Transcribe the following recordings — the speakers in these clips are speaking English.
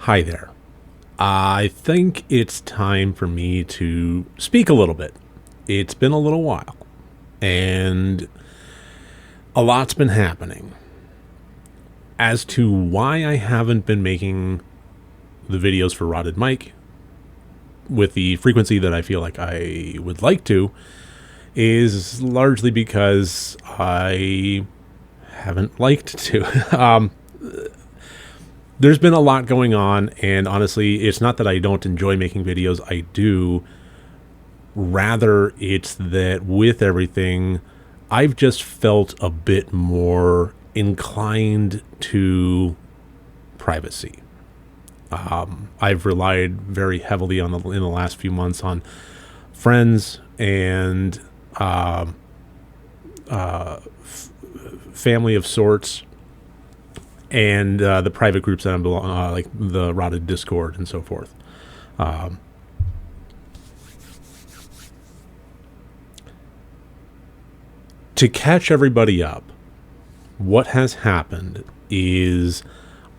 Hi there. I think it's time for me to speak a little bit. It's been a little while, and a lot's been happening. As to why I haven't been making the videos for Rotted Mike with the frequency that I feel like I would like to, is largely because I haven't liked to. There's been a lot going on, and honestly, it's not that I don't enjoy making videos. I do. Rather, it's that with everything, I've just felt a bit more inclined to privacy. I've relied very heavily in the last few months on friends and family of sorts, and the private groups that I'm like the Rotted Discord and so forth. To catch everybody up, what has happened is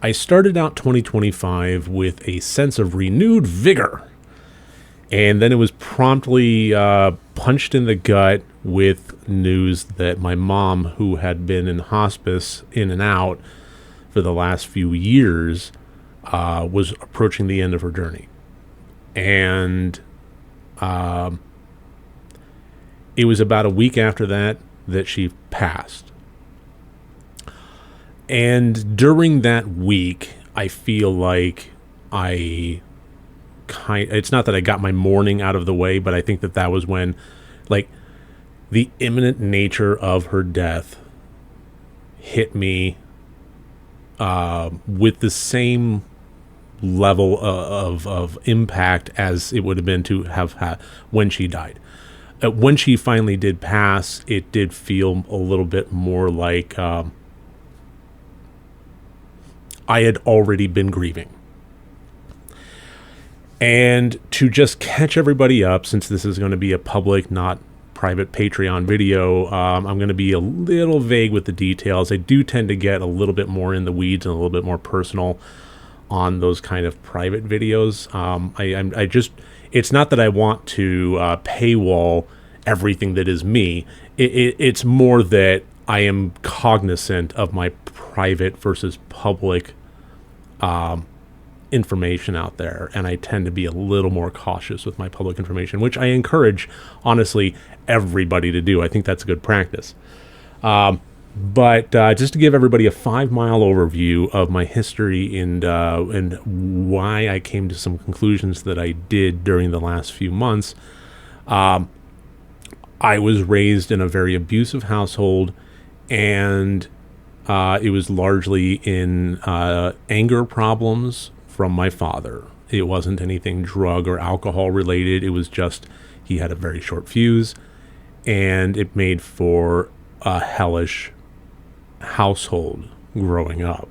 I started out 2025 with a sense of renewed vigor, and then it was promptly punched in the gut with news that my mom, who had been in hospice in and out for the last few years, was approaching the end of her journey. And it was about a week after that she passed. And during that week, I feel like it's not that I got my mourning out of the way, but I think that was when, like, the imminent nature of her death hit me with the same level of impact as it would have been to have had when she died. When she finally did pass, it did feel a little bit more like I had already been grieving. And to just catch everybody up, since this is going to be a public, not private Patreon video, I'm going to be a little vague with the details. I do tend to get a little bit more in the weeds and a little bit more personal on those kind of private videos. I just, it's not that I want to paywall everything that is me. It's more that I am cognizant of my private versus public information out there, and I tend to be a little more cautious with my public information, which I encourage, honestly, everybody to do. I think that's a good practice. But just to give everybody a 5-mile overview of my history and why I came to some conclusions that I did during the last few months, I was raised in a very abusive household, and it was largely in anger problems from my father. It wasn't anything drug or alcohol related. It was just he had a very short fuse, and it made for a hellish household growing up.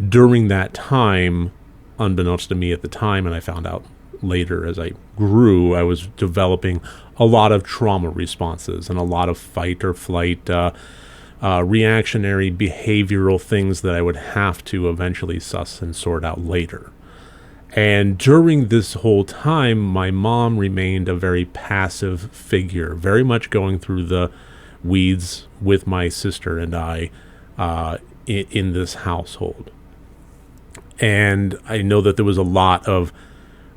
During that time, unbeknownst to me at the time, and I found out later as I grew, I was developing a lot of trauma responses and a lot of fight or flight reactionary behavioral things that I would have to eventually suss and sort out later. And during this whole time, my mom remained a very passive figure, very much going through the weeds with my sister and I in this household. And I know that there was a lot of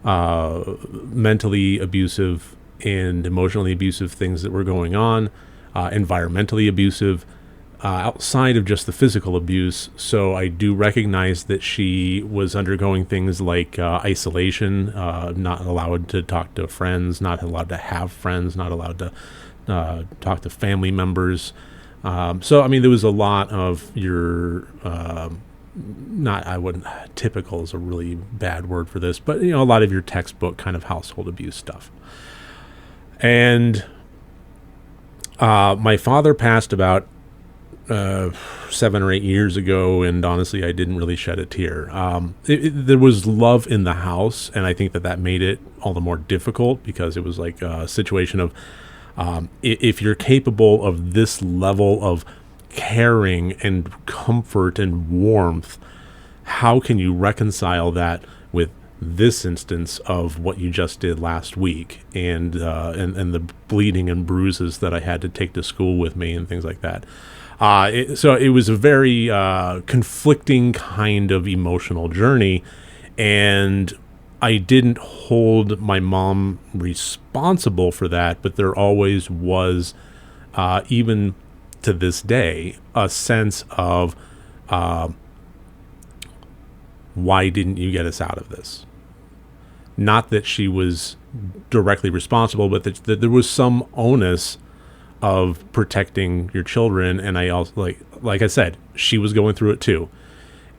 mentally abusive and emotionally abusive things that were going on, environmentally abusive, outside of just the physical abuse. So I do recognize that she was undergoing things like isolation, not allowed to talk to friends, not allowed to have friends, not allowed to talk to family members. So, I mean, there was a lot of your, I wouldn't, typical is a really bad word for this, but, a lot of your textbook kind of household abuse stuff. And my father passed about 7 or 8 years ago, and honestly, I didn't really shed a tear. There was love in the house, and I think that made it all the more difficult, because it was like a situation of if you're capable of this level of caring and comfort and warmth, how can you reconcile that with this instance of what you just did last week, and the bleeding and bruises that I had to take to school with me and things like that. So it was a very conflicting kind of emotional journey, and I didn't hold my mom responsible for that, but there always was, even to this day, a sense of, why didn't you get us out of this? Not that she was directly responsible, but that there was some onus of protecting your children. And I also, like I said, she was going through it too.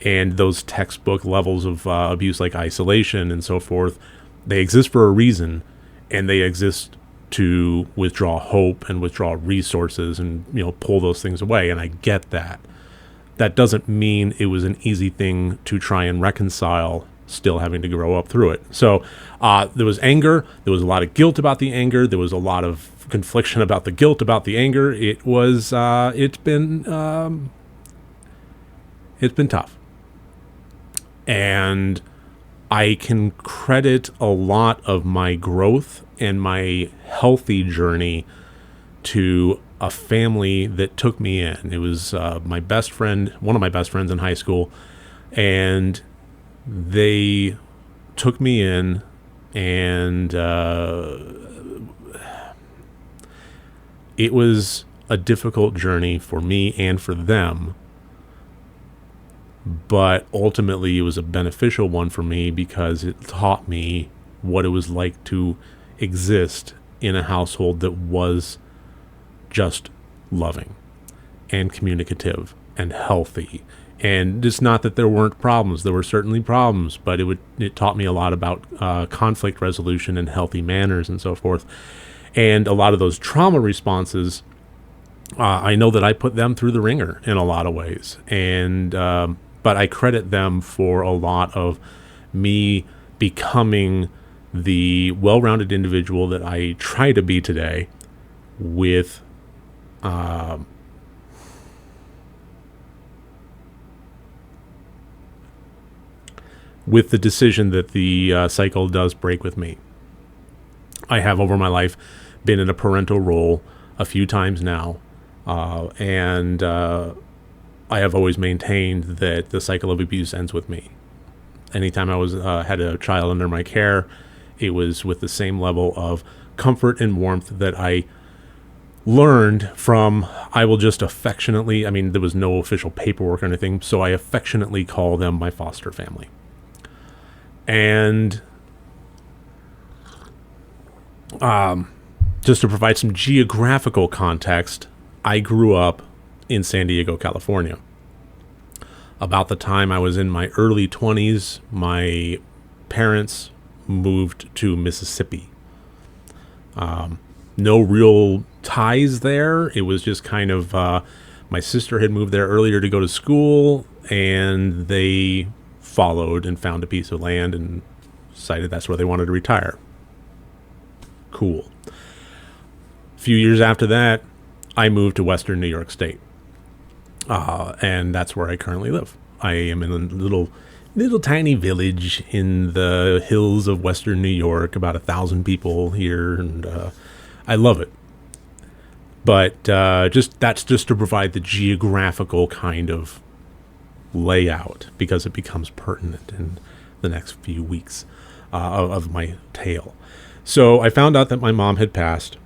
And those textbook levels of abuse, like isolation and so forth, they exist for a reason, and they exist to withdraw hope and withdraw resources and, pull those things away. And I get that. That doesn't mean it was an easy thing to try and reconcile, still having to grow up through it. So there was anger. There was a lot of guilt about the anger. There was a lot of confliction about the guilt about the anger. It was, it's been tough. And I can credit a lot of my growth and my healthy journey to a family that took me in. It was my best friend, one of my best friends in high school, and they took me in, and it was a difficult journey for me and for them, but ultimately it was a beneficial one for me because it taught me what it was like to exist in a household that was just loving and communicative and healthy. And it's not that there weren't problems. There were certainly problems, but it taught me a lot about conflict resolution and healthy manners and so forth. And a lot of those trauma responses, I know that I put them through the ringer in a lot of ways. And but I credit them for a lot of me becoming the well-rounded individual that I try to be today, with the decision that the cycle does break with me. I have over my life been in a parental role a few times now, and I have always maintained that the cycle of abuse ends with me. Anytime I was had a child under my care, it was with the same level of comfort and warmth that I learned from. I will just affectionately, there was no official paperwork or anything, so I affectionately call them my foster family. And just to provide some geographical context, I grew up in San Diego, California. About the time I was in my early 20s, my parents moved to Mississippi. No real ties there. It was just kind of, my sister had moved there earlier to go to school, and they followed and found a piece of land and decided that's where they wanted to retire. Cool. A few years after that, I moved to Western New York State. And that's where I currently live. I am in a little tiny village in the hills of Western New York, about 1,000 people here, and I love it. But that's just to provide the geographical kind of layout, because it becomes pertinent in the next few weeks of my tale. So I found out that my mom had passed,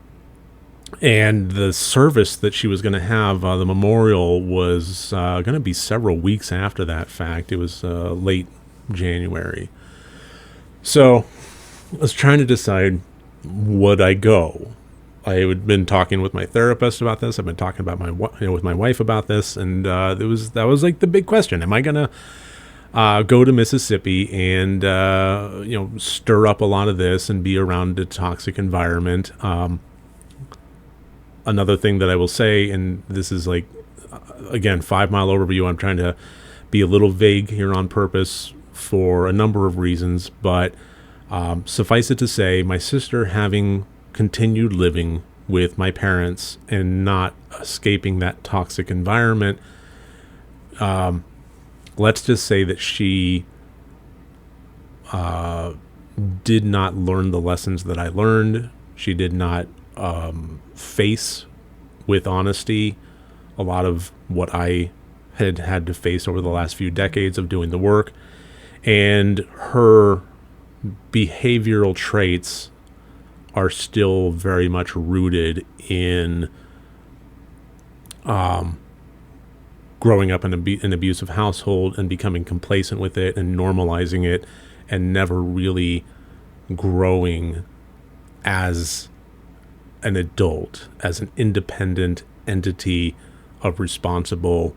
and the service that she was going to have, the memorial, was going to be several weeks after that fact. It was late January. So I was trying to decide, would I go? I had been talking with my therapist about this. I've been talking about with my wife about this, and that was like the big question: am I gonna go to Mississippi and stir up a lot of this and be around a toxic environment? Another thing that I will say, and this is like, again, 5 mile overview. I'm trying to be a little vague here on purpose for a number of reasons, but suffice it to say, my sister, having continued living with my parents and not escaping that toxic environment, let's just say that she did not learn the lessons that I learned. She did not face with honesty a lot of what I had to face over the last few decades of doing the work. And her behavioral traits are still very much rooted in growing up in an abusive household and becoming complacent with it and normalizing it and never really growing as an adult, as an independent entity of responsible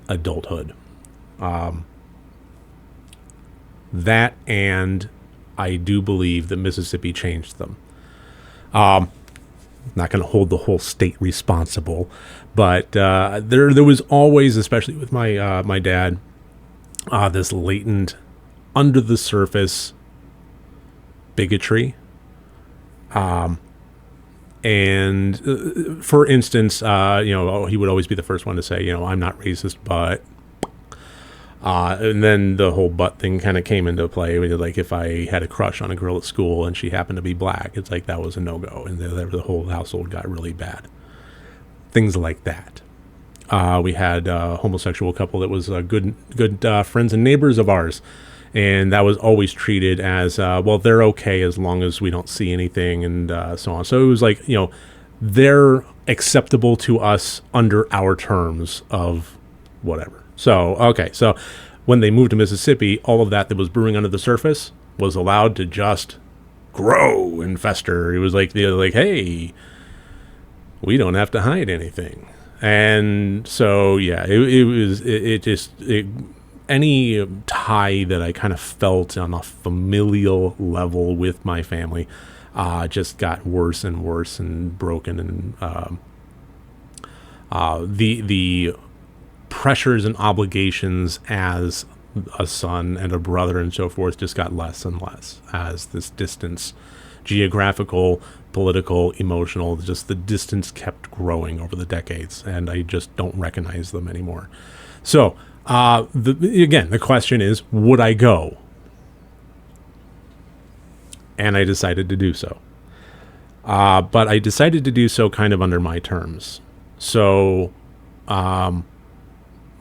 adulthood. That, and I do believe that Mississippi changed them. Not going to hold the whole state responsible, but there was always, especially with my dad, this latent, under the surface bigotry. And for instance, he would always be the first one to say, I'm not racist, but. And then the whole butt thing kind of came into play. Like if I had a crush on a girl at school and she happened to be black, it's like that was a no-go, and the whole household got really bad. Things like that. We had a homosexual couple that was good friends and neighbors of ours, and that was always treated as well, they're okay as long as we don't see anything, and so on. So it was like, they're acceptable to us under our terms of whatever. So, okay, so when they moved to Mississippi, all of that was brewing under the surface was allowed to just grow and fester. It was like, hey, we don't have to hide anything. And so, yeah, any tie that I kind of felt on a familial level with my family just got worse and worse and broken. And the pressures and obligations as a son and a brother and so forth just got less and less as this distance, geographical, political, emotional, just the distance kept growing over the decades, and I just don't recognize them anymore. So the question is, would I go? And I decided to do so. But I decided to do so kind of under my terms. So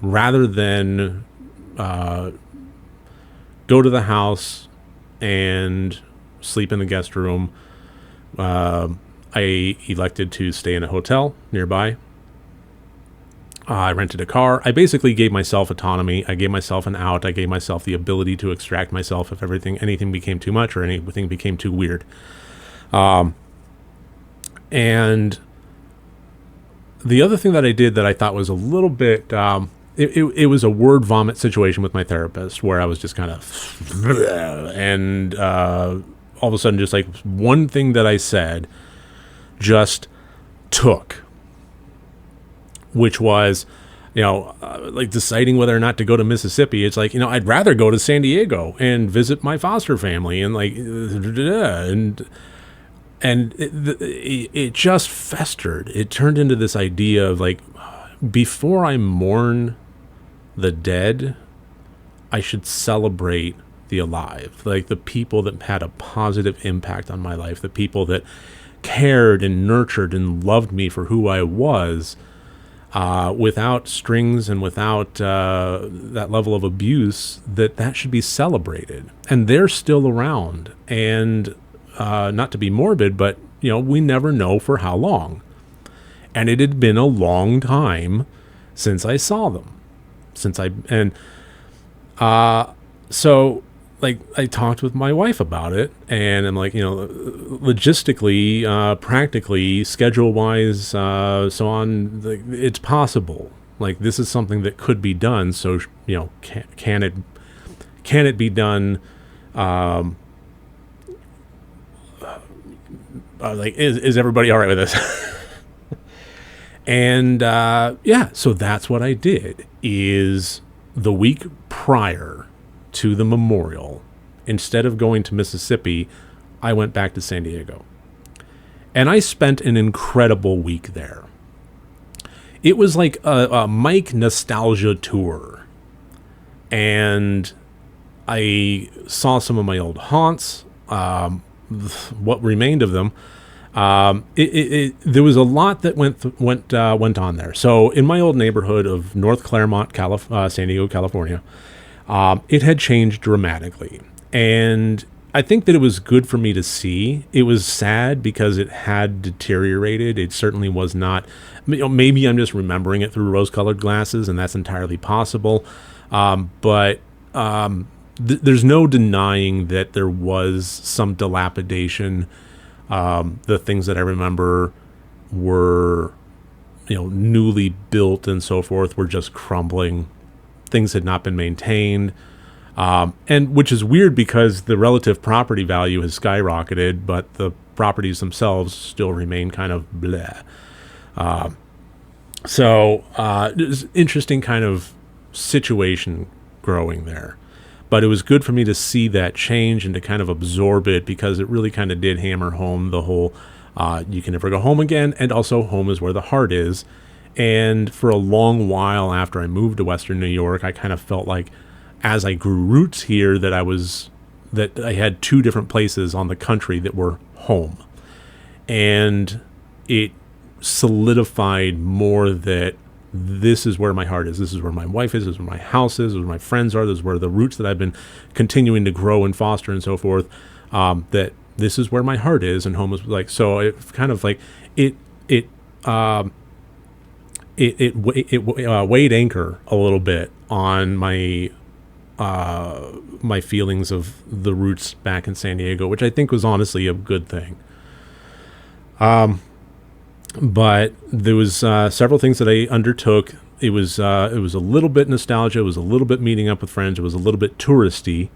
rather than go to the house and sleep in the guest room, I elected to stay in a hotel nearby. I rented a car. I basically gave myself autonomy. I gave myself an out. I gave myself the ability to extract myself if anything became too much or anything became too weird. And the other thing that I did that I thought was a little bit, it was a word vomit situation with my therapist where I was just kind of, and all of a sudden just like one thing that I said just took, which was, like deciding whether or not to go to Mississippi. It's like, I'd rather go to San Diego and visit my foster family and like, and it just festered. It turned into this idea of like, before I mourn the dead, I should celebrate the alive, like the people that had a positive impact on my life, the people that cared and nurtured and loved me for who I was, without strings and without that level of abuse, that should be celebrated. And they're still around. And not to be morbid, but, we never know for how long. And it had been a long time since I saw them. So like I talked with my wife about it, and I'm like, logistically, practically, schedule-wise, so on, like, it's possible. Like, this is something that could be done. So, can it be done? Like, is everybody all right with this? And so that's what I did. Is the week prior to the memorial, instead of going to Mississippi, I went back to San Diego. And I spent an incredible week there. It was like a Mike nostalgia tour. and I saw some of my old haunts, what remained of them. There was a lot that went on there. So in my old neighborhood of North Claremont, San Diego, California, it had changed dramatically, and I think that it was good for me to see. It was sad because it had deteriorated. It certainly was not. Maybe I'm just remembering it through rose-colored glasses, and that's entirely possible. But there's no denying that there was some dilapidation. The things that I remember were, newly built and so forth, were just crumbling. Things had not been maintained. And which is weird because the relative property value has skyrocketed, but the properties themselves still remain kind of bleh. So it's an interesting kind of situation growing there. But it was good for me to see that change and to kind of absorb it, because it really kind of did hammer home the whole you can never go home again, and also home is where the heart is. And for a long while after I moved to Western New York, I kind of felt like, as I grew roots here, that I had two different places on the country that were home. And it solidified more that this is where my heart is. This is where my wife is. This is where my house is. This is where my friends are. This is where the roots that I've been continuing to grow and foster and so forth. That this is where my heart is, and home is like. So it kind of like it weighed anchor a little bit on my feelings of the roots back in San Diego, which I think was honestly a good thing. But there was several things that I undertook. It was a little bit nostalgia. It was a little bit meeting up with friends. It was a little bit touristy.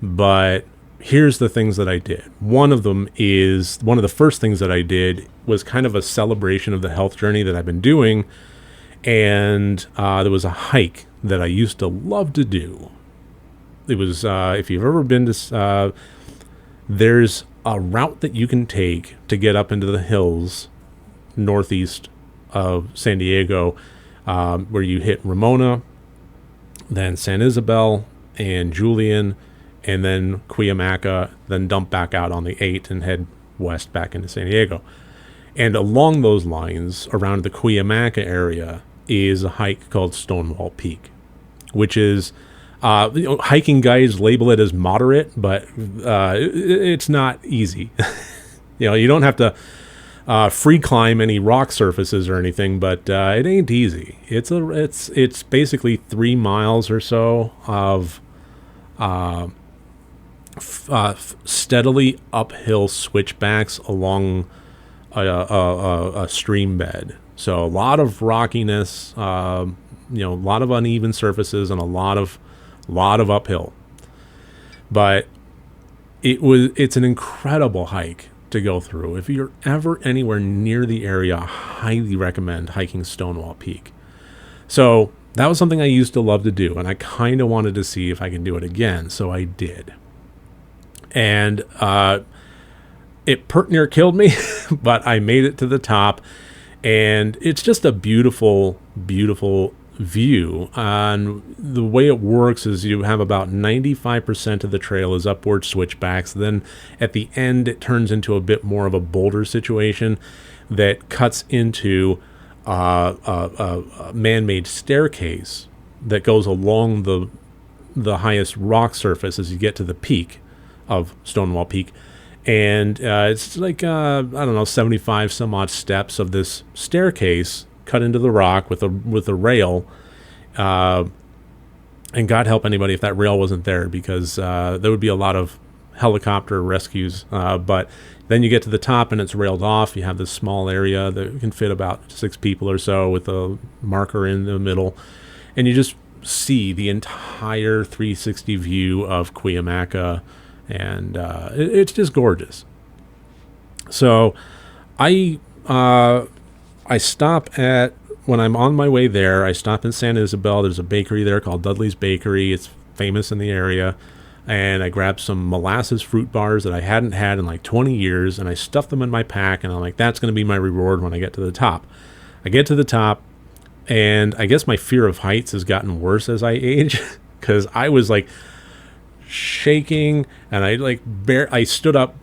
But here's the things that I did. One of the first things that I did was kind of a celebration of the health journey that I've been doing. And there was a hike that I used to love to do. It was, if you've ever been to, there's a route that you can take to get up into the hills northeast of San Diego, where you hit Ramona, then San Isabel and Julian, and then Cuyamaca, then dump back out on the 8 and head west back into San Diego. And along those lines, around the Cuyamaca area, is a hike called Stonewall Peak, which is, hiking guides label it as moderate, but it's not easy. You don't have to free climb any rock surfaces or anything, but it ain't easy. It's basically 3 miles or so of steadily uphill switchbacks along a stream bed. So a lot of rockiness, a lot of uneven surfaces, and a lot of uphill. But it's an incredible hike to go through. If you're ever anywhere near the area, I highly recommend hiking Stonewall Peak. So that was something I used to love to do, and I kind of wanted to see if I can do it again, so I did. And it pert near killed me, but I made it to the top, and it's just a beautiful, beautiful view. And the way it works is you have about 95% of the trail is upward switchbacks. Then at the end, it turns into a bit more of a boulder situation that cuts into a man-made staircase that goes along the highest rock surface as you get to the peak of Stonewall Peak. And it's like, 75 some odd steps of this staircase cut into the rock with a rail. And God help anybody if that rail wasn't there, because there would be a lot of helicopter rescues. But then you get to the top and it's railed off. You have this small area that can fit about 6 people or so with a marker in the middle. And you just see the entire 360 view of Cuyamaca. And it's just gorgeous. So I stop at, when I'm on my way there, I stop in San Isabel. There's a bakery there called Dudley's Bakery. It's famous in the area. And I grabbed some molasses fruit bars that I hadn't had in like 20 years, and I stuffed them in my pack, and I'm like, that's going to be my reward when I get to the top. I get to the top, and I guess my fear of heights has gotten worse as I age. because I was like shaking, and I stood up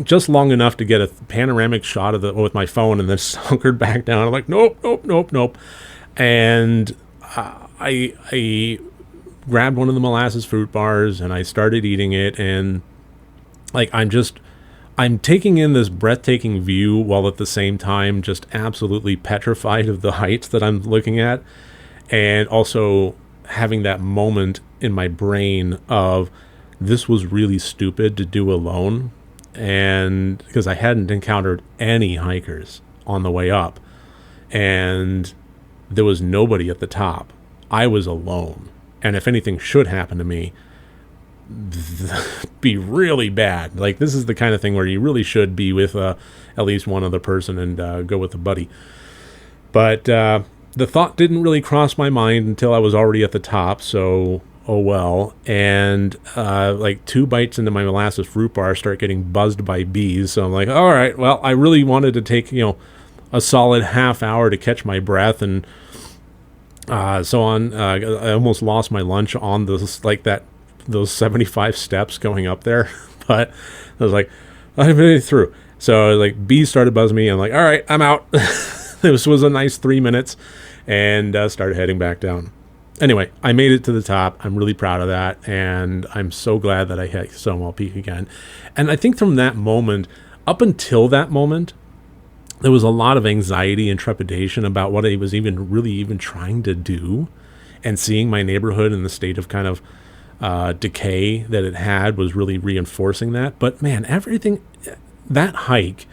just long enough to get a panoramic shot of with my phone, and then hunkered back down. I'm like, nope. And I grabbed one of the molasses fruit bars and I started eating it, and like I'm taking in this breathtaking view while at the same time just absolutely petrified of the heights that I'm looking at, and also having that moment in my brain of this was really stupid to do alone, and because I hadn't encountered any hikers on the way up, and there was nobody at the top. I was alone, and if anything should happen to me, be really bad. Like, this is the kind of thing where you really should be with at least one other person and go with a buddy. But the thought didn't really cross my mind until I was already at the top, so oh well. And like 2 bites into my molasses fruit bar, start getting buzzed by bees. So I'm like, all right, well, I really wanted to take, a solid half hour to catch my breath, and so on. I almost lost my lunch on those 75 steps going up there, but I was like, I made it through. So like bees started buzzing me. I'm like, all right, I'm out. This was a nice 3 minutes, and started heading back down. Anyway, I made it to the top. I'm really proud of that, and I'm so glad that I hit Stonewall Peak again. And I think from that moment, up until that moment, there was a lot of anxiety and trepidation about what I was even trying to do, and seeing my neighborhood in the state of kind of decay that it had was really reinforcing that. But man, that hike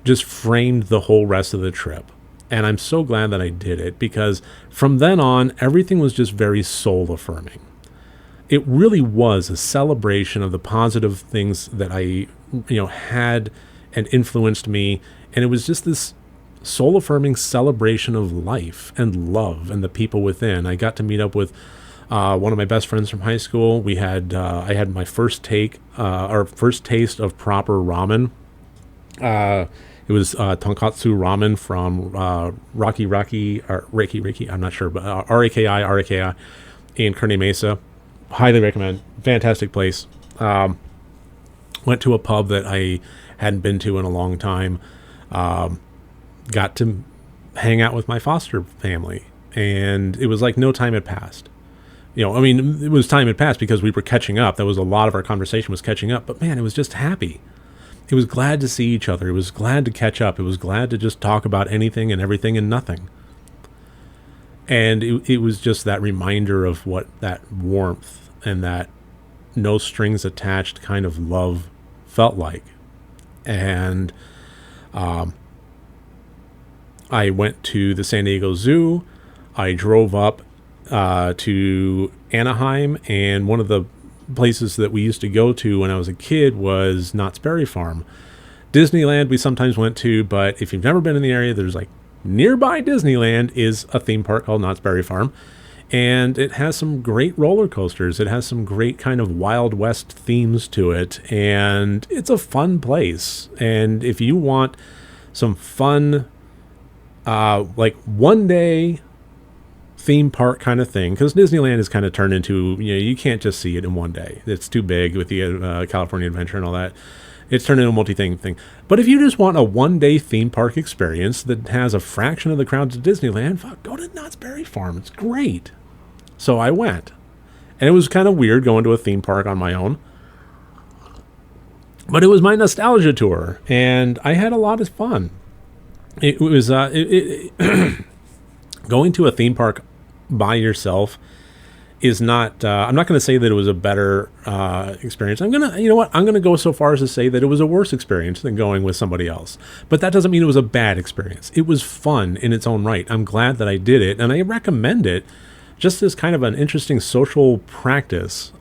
just framed the whole rest of the trip. And I'm so glad that I did it, because from then on, everything was just very soul affirming. It really was a celebration of the positive things that I, had and influenced me. And it was just this soul affirming celebration of life and love and the people within. I got to meet up with one of my best friends from high school. I had my first taste of proper ramen. It was tonkatsu ramen from Raki, I'm not sure, but RAKI in Kearney Mesa. Highly recommend. Fantastic place. Went to a pub that I hadn't been to in a long time. Got to hang out with my foster family, and it was like no time had passed. It was time had passed because we were catching up. That was a lot of our conversation was catching up, but man, it was just happy. It was glad to see each other. It was glad to catch up. It was glad to just talk about anything and everything and nothing. And it was just that reminder of what that warmth and that no strings attached kind of love felt like. And I went to the San Diego Zoo. I drove up to Anaheim, and one of the places that we used to go to when I was a kid was Knott's Berry Farm. Disneyland we sometimes went to, but if you've never been in the area, there's like nearby Disneyland is a theme park called Knott's Berry Farm, and it has some great roller coasters. It has some great kind of Wild West themes to it, and it's a fun place. And if you want some fun, like one day theme park kind of thing, because Disneyland is kind of turned into, you can't just see it in one day. It's too big with the California Adventure and all that. It's turned into a multi-thing thing. But if you just want a one-day theme park experience that has a fraction of the crowds of Disneyland, go to Knott's Berry Farm. It's great. So I went. And it was kind of weird going to a theme park on my own. But it was my nostalgia tour, and I had a lot of fun. It was going to a theme park by yourself is not, I'm not going to say that it was a better experience. I'm going to go so far as to say that it was a worse experience than going with somebody else. But that doesn't mean it was a bad experience. It was fun in its own right. I'm glad that I did it, and I recommend it just as kind of an interesting social practice.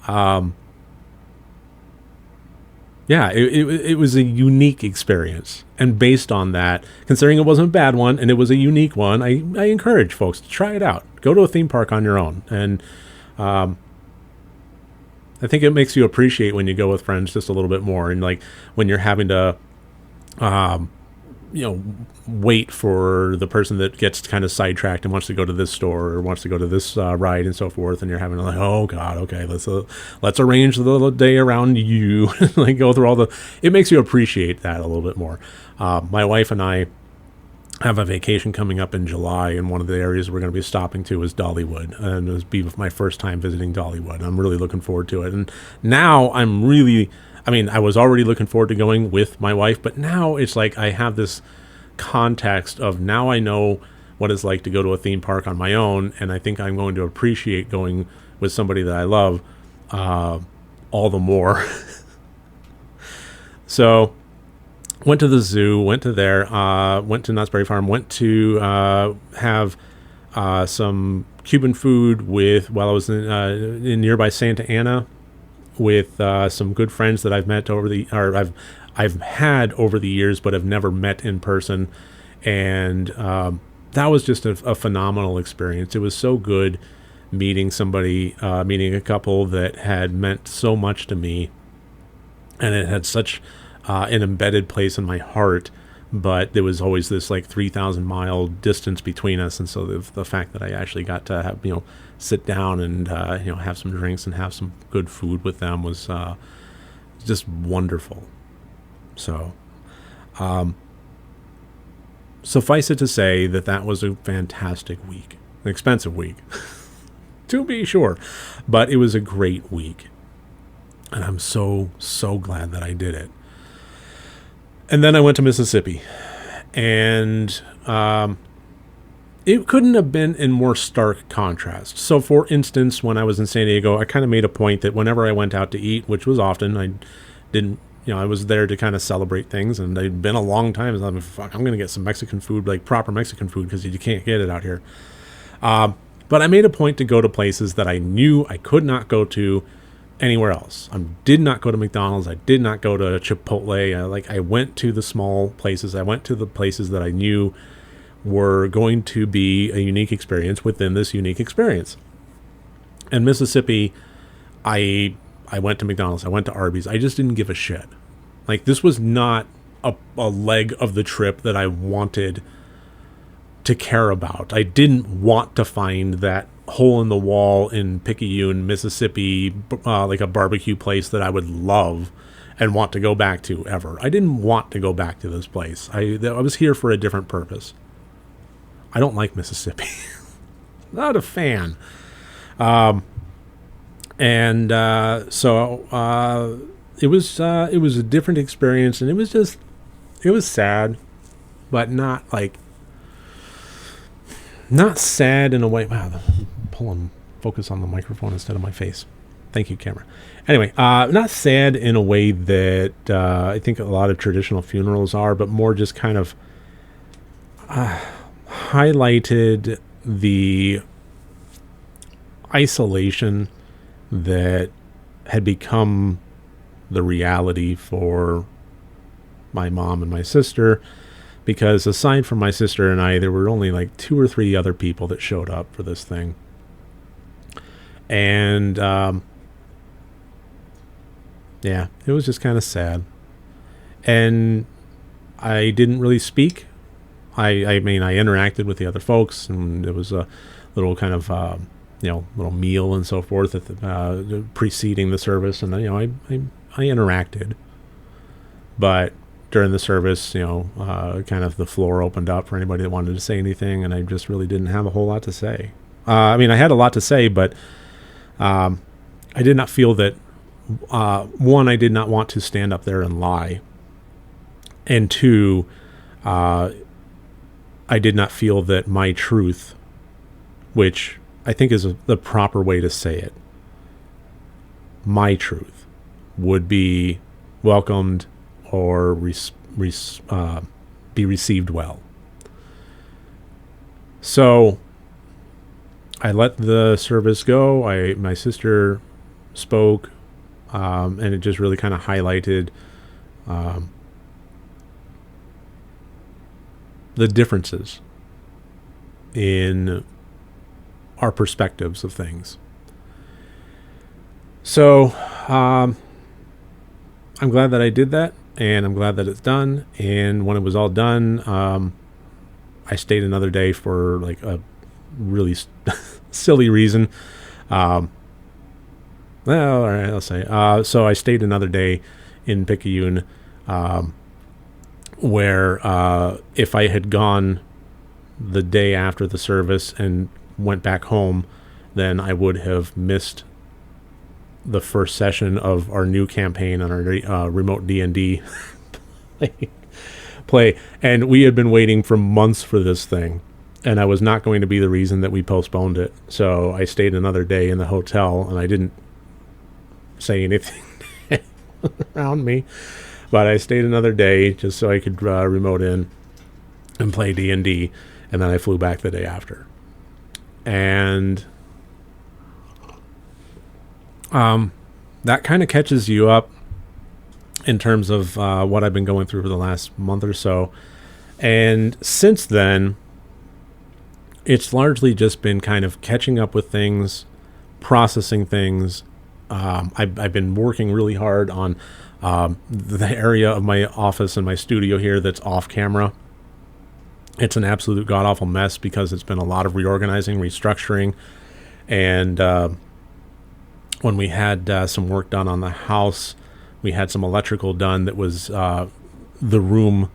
It was a unique experience. And based on that, considering it wasn't a bad one and it was a unique one, I encourage folks to try it out. Go to a theme park on your own. And I think it makes you appreciate when you go with friends just a little bit more. And like when you're having to wait for the person that gets kind of sidetracked and wants to go to this store or wants to go to this ride and so forth, and you're having like, oh god, okay, let's arrange the day around you. Like go through all the. It makes you appreciate that a little bit more. My wife and I have a vacation coming up in July, and one of the areas we're going to be stopping to is Dollywood, and it'll be my first time visiting Dollywood. I'm really looking forward to it, and now I was already looking forward to going with my wife, but now it's like I have this context of now I know what it's like to go to a theme park on my own, and I think I'm going to appreciate going with somebody that I love all the more. So went to the zoo, went to Knott's Berry Farm, went to have some Cuban food while I was in nearby Santa Ana with some good friends that I've had over the years, but have never met in person, and that was just a phenomenal experience. It was so good meeting a couple that had meant so much to me, and it had such an embedded place in my heart, but there was always this like 3,000 mile distance between us, and so the fact that I actually got to have sit down and have some drinks and have some good food with them was just wonderful. So suffice it to say that was a fantastic week, an expensive week to be sure, but it was a great week, and I'm so glad that I did it. And then I went to Mississippi, and it couldn't have been in more stark contrast. So, for instance, when I was in San Diego, I kind of made a point that whenever I went out to eat, which was often, I was there to kind of celebrate things, and it'd been a long time. So I'm going to get some Mexican food, like proper Mexican food, because you can't get it out here. But I made a point to go to places that I knew I could not go to anywhere else. I did not go to McDonald's. I did not go to Chipotle. I went to the small places. I went to the places that I knew were going to be a unique experience within this unique experience. In Mississippi, I went to McDonald's. I went to Arby's. I just didn't give a shit. Like, this was not a leg of the trip that I wanted to care about. I didn't want to find that hole in the wall in Picayune, Mississippi, like a barbecue place that I would love and want to go back to ever. I didn't want to go back to this place. I was here for a different purpose. I don't like Mississippi. Not a fan. So it was a different experience, and it was sad, but not sad in a way. Wow, focus on the microphone instead of my face. Thank you, camera. Anyway, not sad in a way that I think a lot of traditional funerals are, but more just kind of highlighted the isolation that had become the reality for my mom and my sister, because aside from my sister and I, there were only like 2 or 3 other people that showed up for this thing. And yeah, it was just kind of sad. And I didn't really speak. I mean, I interacted with the other folks, and it was a little kind of little meal and so forth at the, preceding the service, and I interacted. But during the service, kind of the floor opened up for anybody that wanted to say anything, and I just really didn't have a whole lot to say. I mean, I had a lot to say, but I did not feel that, one, I did not want to stand up there and lie, and 2, I did not feel that my truth, which I think is the proper way to say it, my truth, would be welcomed or be received well. So I let the service go. My sister spoke, and it just really kind of highlighted the differences in our perspectives of things. So I'm glad that I did that. and I'm glad that it's done. And when it was all done, I stayed another day for like a really silly reason. Well, all right, I'll say. So I stayed another day in Picayune, where if I had gone the day after the service and went back home, then I would have missed the first session of our new campaign on our remote D&D play. And we had been waiting for months for this thing, and I was not going to be the reason that we postponed it. So I stayed another day in the hotel, and I didn't say anything around me, but I stayed another day just so I could remote in and play D&D, and then I flew back the day after. And that kind of catches you up in terms of what I've been going through for the last month or so. And since then, it's largely just been kind of catching up with things, processing things. I've been working really hard on the area of my office and my studio here that's off camera. It's an absolute god-awful mess because it's been a lot of reorganizing, restructuring, and when we had some work done on the house, we had some electrical done that was the room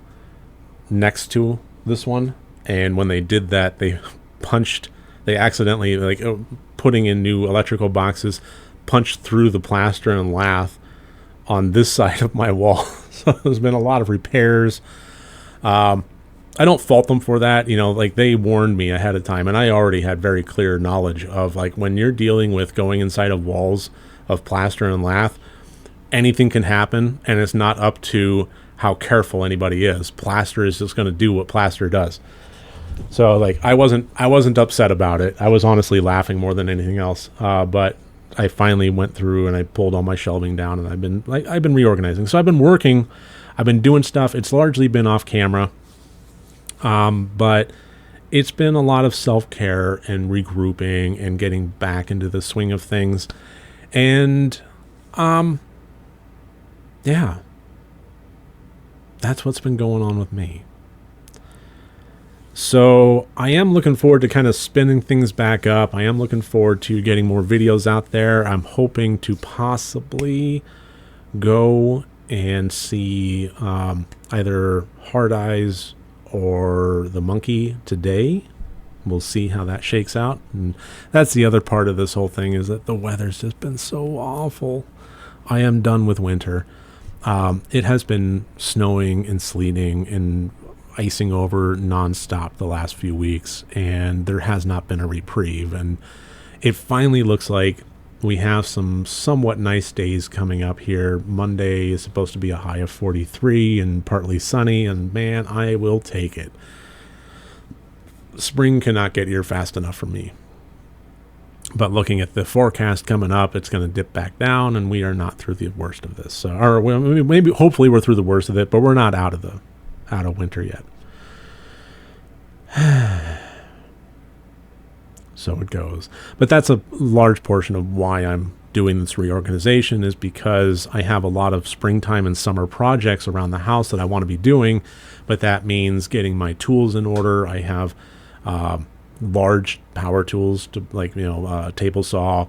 next to this one. And when they did that, they accidentally, like putting in new electrical boxes, punched through the plaster and lath on this side of my wall. So there's been a lot of repairs. I don't fault them for that. You know, like they warned me ahead of time, and I already had very clear knowledge of like when you're dealing with going inside of walls of plaster and lath, anything can happen, and it's not up to how careful anybody is. Plaster is just going to do what plaster does. So like I wasn't upset about it. I was honestly laughing more than anything else. But I finally went through and I pulled all my shelving down, and I've been reorganizing. So I've been working, I've been doing stuff. It's largely been off camera. But it's been a lot of self-care and regrouping and getting back into the swing of things. And, yeah, that's what's been going on with me. So I am looking forward to kind of spinning things back up. I am looking forward to getting more videos out there. I'm hoping to possibly go and see, either Hard Eyes or the Monkey today. We'll see how that shakes out. And that's the other part of this whole thing, is that the weather's just been so awful. I am done with winter. It has been snowing and sleeting and icing over nonstop the last few weeks, and there has not been a reprieve. And it finally looks like we have some somewhat nice days coming up here. Monday is supposed to be a high of 43 and partly sunny, and man, I will take it. Spring cannot get here fast enough for me. But looking at the forecast coming up, it's going to dip back down, and we are not through the worst of this. So, or maybe hopefully we're through the worst of it, but we're not out of winter yet. So it goes. But that's a large portion of why I'm doing this reorganization, is because I have a lot of springtime and summer projects around the house that I want to be doing, but that means getting my tools in order. I have large power tools to, like, table saw,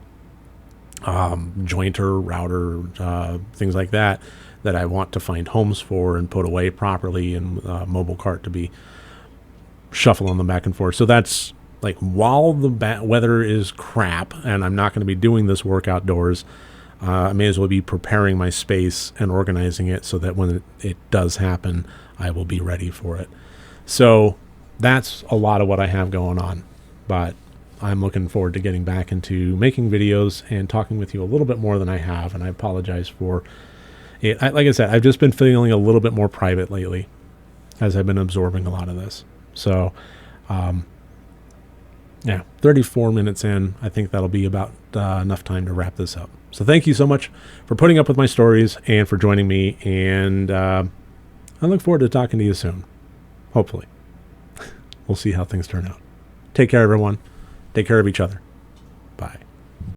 jointer, router, things like that I want to find homes for and put away properly, and mobile cart to be shuffling them back and forth. So that's like, while the weather is crap and I'm not going to be doing this work outdoors, I may as well be preparing my space and organizing it so that when it does happen, I will be ready for it. So that's a lot of what I have going on. But I'm looking forward to getting back into making videos and talking with you a little bit more than I have. And I apologize for it. Like I said, I've just been feeling a little bit more private lately as I've been absorbing a lot of this. So, yeah, 34 minutes in, I think that'll be about enough time to wrap this up. So thank you so much for putting up with my stories and for joining me. And I look forward to talking to you soon. Hopefully. We'll see how things turn out. Take care, everyone. Take care of each other.